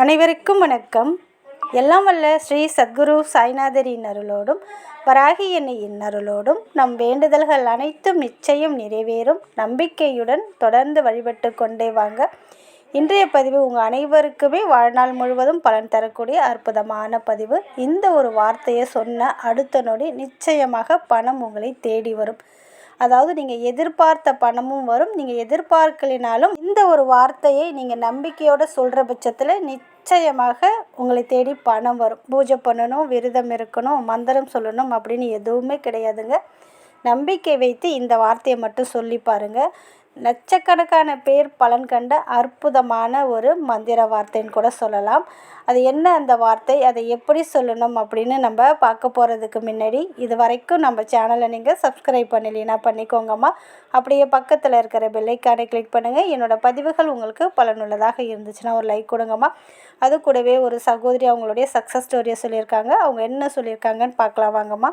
அனைவருக்கும் வணக்கம். எல்லாம் வல்ல ஸ்ரீ சத்குரு சாய்நாதரின் அருளோடும் வராகி அன்னையின் அருளோடும் நம் வேண்டுதல்கள் அனைத்தும் நிச்சயம் நிறைவேறும் நம்பிக்கையுடன் தொடர்ந்து வழிபட்டு கொண்டே வாங்க. இன்றைய பதிவு உங்கள் அனைவருக்குமே வாழ்நாள் முழுவதும் பலன் தரக்கூடிய அற்புதமான பதிவு. இந்த ஒரு வார்த்தையை சொன்ன அடுத்த நொடி நிச்சயமாக பணம் உங்களை தேடி வரும். அதாவது நீங்கள் எதிர்பார்த்த பணமும் வரும். நீங்கள் எதிர்பார்க்கலினாலும் இந்த ஒரு வார்த்தையை நீங்கள் நம்பிக்கையோடு சொல்கிற பட்சத்தில் நிச்சயமாக உங்களை தேடி பணம் வரும். பூஜை பண்ணணும், விரதம் இருக்கணும், மந்திரம் சொல்லணும் அப்படின்னு எதுவுமே கிடையாதுங்க. நம்பிக்கை வைத்து இந்த வார்த்தையை மட்டும் சொல்லி பாருங்கள். லட்சக்கணக்கான பேர் பலன் கண்ட அற்புதமான ஒரு மந்திர வார்த்தைன்னு கூட சொல்லலாம். அது என்ன அந்த வார்த்தை, அதை எப்படி சொல்லணும் அப்படின்னு நம்ம பார்க்க போகிறதுக்கு முன்னாடி இது வரைக்கும் நம்ம சேனலை நீங்கள் சப்ஸ்கிரைப் பண்ணலைன்னா பண்ணிக்கோங்கம்மா. அப்படியே பக்கத்தில் இருக்கிற பெல்லைக்கானை கிளிக் பண்ணுங்கள். என்னோடய பதிவுகள் உங்களுக்கு பலனுள்ளதாக இருந்துச்சுன்னா ஒரு லைக் கொடுங்கம்மா. அது கூடவே ஒரு சகோதரி அவங்களுடைய சக்ஸஸ் ஸ்டோரியை சொல்லியிருக்காங்க. அவங்க என்ன சொல்லியிருக்காங்கன்னு பார்க்கலாம் வாங்கம்மா.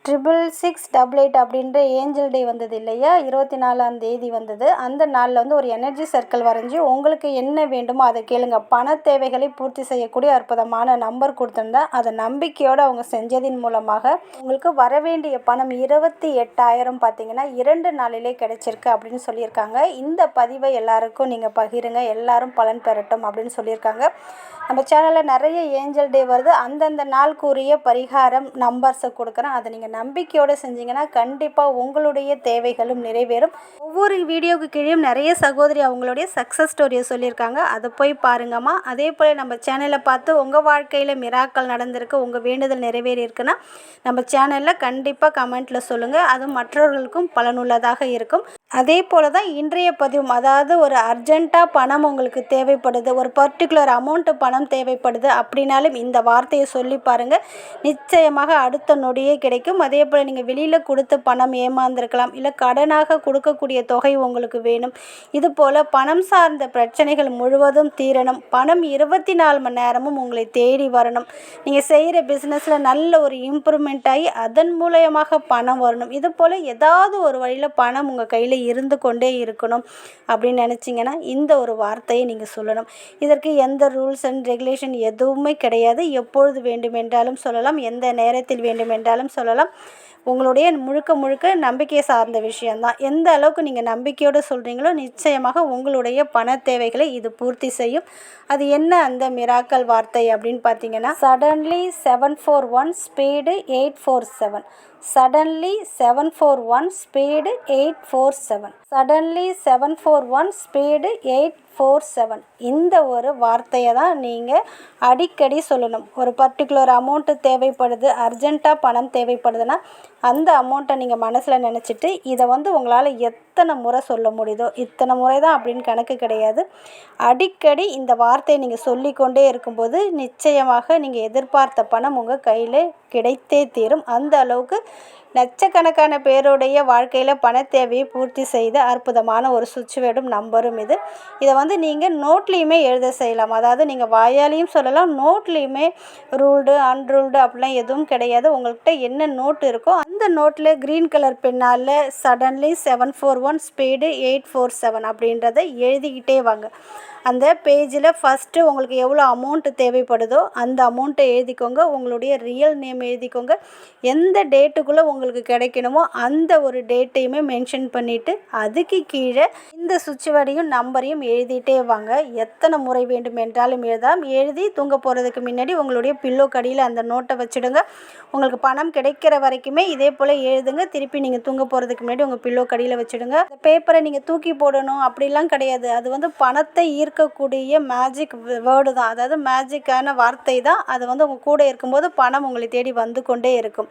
66688 அப்படின்ற ஏஞ்சல் டே வந்தது இல்லையா, 24ஆம் தேதி வந்தது. அந்த நாளில் வந்து ஒரு எனர்ஜி சர்க்கிள் வரைஞ்சி உங்களுக்கு என்ன வேண்டுமோ அதை கேளுங்க. பண தேவைகளை பூர்த்தி செய்யக்கூடிய அற்புதமான நம்பர் கொடுத்துருந்தேன். அதை நம்பிக்கையோடு அவங்க செஞ்சதின் மூலமாக உங்களுக்கு வர வேண்டிய பணம் 28,000 பார்த்தீங்கன்னா 2 நாளிலே கிடைச்சிருக்கு அப்படின்னு சொல்லியிருக்காங்க. இந்த பதிவை எல்லாருக்கும் நீங்கள் பகிருங்க, எல்லாரும் பலன் பெறட்டும் அப்படின்னு சொல்லியிருக்காங்க. நம்ம சேனலில் நிறைய ஏஞ்சல் டே வருது. அந்தந்த நாளுக்குரிய பரிகாரம் நம்பர்ஸை கொடுக்குறேன். அதை நீங்கள் நம்பிக்கையோடு செஞ்சிங்கன்னா கண்டிப்பாக உங்களுடைய தேவைகளும் நிறைவேறும். ஒவ்வொரு வீடியோவுக்கு கீழேயும் நிறைய சகோதரி அவங்களுடைய சக்ஸஸ் ஸ்டோரியை சொல்லியிருக்காங்க. அதை போய் பாருங்கம்மா. அதே போல் நம்ம சேனலை பார்த்து உங்கள் வாழ்க்கையில் மிராக்கள் நடந்திருக்கு, உங்கள் வேண்டுதல் நிறைவேறி இருக்குன்னா நம்ம சேனலில் கண்டிப்பாக கமெண்ட்டில் சொல்லுங்கள். அது மற்றவர்களுக்கும் பலனுள்ளதாக இருக்கும். அதே போல் தான் இன்றைய பதிவும், அதாவது ஒரு அர்ஜெண்ட்டாக பணம் உங்களுக்கு தேவைப்படுது, ஒரு பர்டிகுலர் அமௌண்ட்டு பணம் தேவைப்படுது அப்படின்னாலும் இந்த வார்த்தையை சொல்லி பாருங்கள். நிச்சயமாக அடுத்த நொடியே கிடைக்கும். அதே போல் நீங்கள் வெளியில் கொடுத்து பணம் ஏமாந்துருக்கலாம், இல்லை கடனாக கொடுக்கக்கூடிய தொகை உங்களுக்கு வேணும். இது போல் பணம் சார்ந்த பிரச்சனைகள் முழுவதும் தீரணும். பணம் 24 மணி நேரமும் உங்களை தேடி வரணும். நீங்கள் செய்கிற பிஸ்னஸில் நல்ல ஒரு இம்ப்ரூவ்மெண்ட் ஆகி அதன் மூலயமாக பணம் வரணும். இது போல் ஏதாவது ஒரு வழியில் பணம் உங்கள் கையில் இருந்து கொண்டே இருக்கணும் அப்படின்னு நினச்சிங்கன்னா இந்த ஒரு வார்த்தையை நீங்கள் சொல்லணும். இதற்கு எந்த ரூல்ஸ் அண்ட் ரெகுலேஷன் எதுவுமே கிடையாது. எப்பொழுது வேண்டுமென்றாலும் சொல்லலாம், எந்த நேரத்தில் வேண்டுமென்றாலும் சொல்லலாம். உங்களுடைய முழுக்க நம்பிக்கை சார்ந்த விஷயந்தான். எந்த அளவுக்கு நீங்கள் நம்பிக்கையோடு சொல்கிறீங்களோ நிச்சயமாக உங்களுடைய பண தேவைகளை இது பூர்த்தி செய்யும். அது என்ன அந்த மிராக்கல் வார்த்தை அப்படின்னு பார்த்தீங்கன்னா, suddenly 741 speed 847. Suddenly 741 speed 847. Suddenly 741 speed 847. இந்த ஒரு வார்த்தையை தான் நீங்கள் அடிக்கடி சொல்லணும். ஒரு பர்டிகுலர் அமௌண்ட்டு தேவைப்படுது, அர்ஜெண்ட்டாக பணம் தேவைப்படுதுன்னா அந்த அமௌண்ட்டை நீங்கள் மனசில் நினச்சிட்டு இதை வந்து உங்களால் எத்தனை முறை சொல்ல முடியுதோ இத்தனை முறை தான் அப்படின்னு கணக்கு கிடையாது. அடிக்கடி இந்த வார்த்தையை நீங்கள் சொல்லிக்கொண்டே இருக்கும்போது நிச்சயமாக நீங்கள் எதிர்பார்த்த பணம் உங்கள் கையில் கிடைத்தே தீரும். அந்த அளவுக்கு லட்சக்கணக்கான பேருடைய வாழ்க்கையில் பண தேவையை பூர்த்தி செய்த அற்புதமான ஒரு சுவிட்ச் நம்பரும் இது. இதை வந்து நீங்கள் நோட்லேயுமே எழுத செய்யலாம். அதாவது நீங்கள் வாயாலையும் சொல்லலாம், நோட்லேயுமே ரூல்டு அன்ரூல்டு அப்படிலாம் எதுவும் கிடையாது. உங்கள்கிட்ட என்ன நோட் இருக்கோ அந்த நோட்டில் க்ரீன் கலர் பெண்ணால் சடன்லி 741 ஸ்பீடு 847 அப்படின்றத எழுதிக்கிட்டே வாங்க. அந்த பேஜில் ஃபஸ்ட்டு உங்களுக்கு எவ்வளோ அமௌண்ட்டு தேவைப்படுதோ அந்த அமௌண்ட்டை எழுதிக்கோங்க. உங்களுடைய ரியல் நேம் எழுதிக்கோங்க. எந்த டேட்டுக்குள்ளே உங்களுக்கு கிடைக்கணுமோ அந்த ஒரு டேட்டையுமே மென்ஷன் பண்ணிவிட்டு அதுக்கு கீழே இந்த சுவிட்ச் நம்பரையும் எழுதிட்டே வாங்க. எத்தனை முறை வேண்டும் என்றாலும் எழுதாம். எழுதி தூங்க போகிறதுக்கு முன்னாடி உங்களுடைய பில்லோ கடியில் அந்த நோட்டை வச்சுடுங்க. உங்களுக்கு பணம் கிடைக்கிற வரைக்குமே இதே போல் எழுதுங்க. திருப்பி நீங்கள் தூங்க போகிறதுக்கு முன்னாடி உங்கள் பில்லோ கடியில் வச்சுடுங்க. அந்த பேப்பரை நீங்கள் தூக்கி போடணும் அப்படிலாம் கிடையாது. அது வந்து பணத்தை ஈர்க்கக்கூடிய மேஜிக் வேர்டு தான், அதாவது மேஜிக்கான வார்த்தை தான். அது வந்து உங்கள் கூட இருக்கும்போது பணம் உங்களை தேடி வந்து கொண்டே இருக்கும்.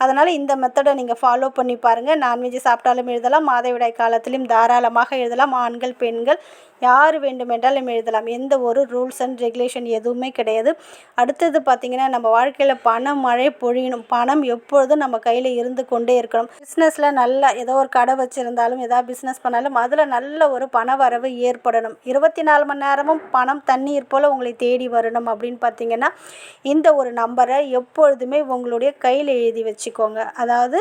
அதனால் இந்த மெத்தடை நீங்கள் ஃபாலோ பண்ணி பாருங்கள். நான்வெஜ் சாப்பிட்டாலும் எழுதலாம், மாதவிடாய் காலத்திலும் தாராளமாக எழுதலாம். ஆண்கள் பெண்கள் யார் வேண்டுமென்றாலும் எழுதலாம். எந்த ஒரு ரூல்ஸ் அண்ட் ரெகுலேஷன் எதுவுமே கிடையாது. அடுத்தது பார்த்திங்கன்னா, நம்ம வாழ்க்கையில் பண மழை பொழியணும். பணம் எப்பொழுதும் நம்ம கையில் இருந்து கொண்டே இருக்கணும். பிஸ்னஸில் நல்லா ஏதோ ஒரு கடை வச்சுருந்தாலும் ஏதாவது பிஸ்னஸ் பண்ணாலும் அதில் நல்ல ஒரு பண வரவு ஏற்படணும். 24 மணி நேரமும் பணம் தண்ணீர் போல் உங்களை தேடி வரணும் அப்படின்னு பார்த்திங்கன்னா இந்த ஒரு நம்பரை எப்பொழுதுமே உங்களுடைய கையில் எழுதி வச்சுக்கோங்க. அதாவது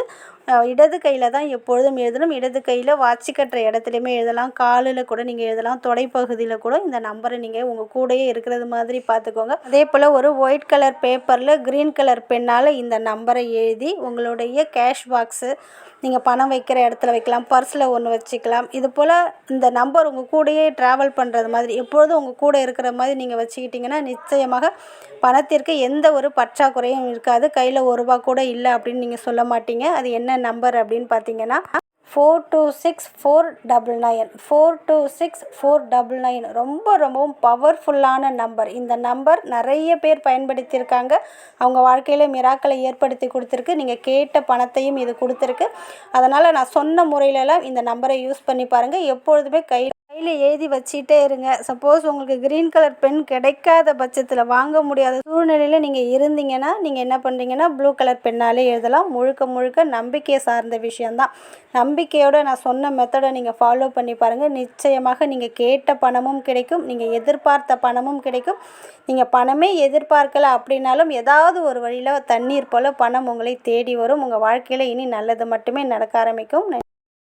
இடது கையில் தான் எப்பொழுதும் எழுதணும். இடது கையில் வாட்சி கட்டுற இடத்துலையுமே எழுதலாம், காலில் கூட நீங்கள் எழுதலாம், தொடைப்பகுதியில் கூட இந்த நம்பரை நீங்கள் உங்கள் கூடயே இருக்கிறது மாதிரி பார்த்துக்கோங்க. அதே போல் ஒரு ஒயிட் கலர் பேப்பரில் க்ரீன் கலர் பென்னால் இந்த நம்பரை எழுதி உங்களுடைய கேஷ் பாக்ஸு, நீங்கள் பணம் வைக்கிற இடத்துல வைக்கலாம், பர்ஸில் ஒன்று வச்சுக்கலாம். இது போல் இந்த நம்பர் உங்கள் கூடயே ட்ராவல் பண்ணுறது மாதிரி எப்பொழுதும் உங்கள் கூட இருக்கிற மாதிரி நீங்கள் வச்சுக்கிட்டிங்கன்னா நிச்சயமாக பணத்திற்கு எந்த ஒரு பற்றாக்குறையும் இருக்காது. கையில் ₹1 கூட இல்லை அப்படின்னு நீங்கள் சொல்ல மாட்டீங்க. அது என்ன நம்பர் அப்படின்னு பார்த்தீங்கன்னா 426499 426499 ரொம்பவும் பவர்ஃபுல்லான நம்பர். இந்த நம்பர் நிறைய பேர் பயன்படுத்தியிருக்காங்க. அவங்க வாழ்க்கையில் மிராக்களை ஏற்படுத்தி கொடுத்துருக்கு. நீங்கள் கேட்ட பணத்தையும் இது கொடுத்துருக்கு. அதனால் நான் சொன்ன முறையிலலாம் இந்த நம்பரை யூஸ் பண்ணி பாருங்கள். எப்பொழுதுமே கையில் எழுதி வச்சிட்டே இருங்க. சப்போஸ் உங்களுக்கு க்ரீன் கலர் பென் கிடைக்காத பட்சத்தில், வாங்க முடியாத சூழ்நிலையில் நீங்கள் இருந்தீங்கன்னா நீங்கள் என்ன பண்ணுறீங்கன்னா ப்ளூ கலர் பென்னாலே எழுதலாம். முழுக்க நம்பிக்கையை சார்ந்த விஷயந்தான். நம்பிக்கையோடு நான் சொன்ன மெத்தடை நீங்கள் ஃபாலோ பண்ணி பாருங்கள். நிச்சயமாக நீங்கள் கேட்ட பணமும் கிடைக்கும், நீங்கள் எதிர்பார்த்த பணமும் கிடைக்கும். நீங்கள் பணமே எதிர்பார்க்கல அப்படின்னாலும் ஏதாவது ஒரு வழியில் தண்ணீர் போல் பணம் உங்களை தேடி வரும். உங்கள் வாழ்க்கையில் இனி நல்லது மட்டுமே நடக்க ஆரம்பிக்கும்.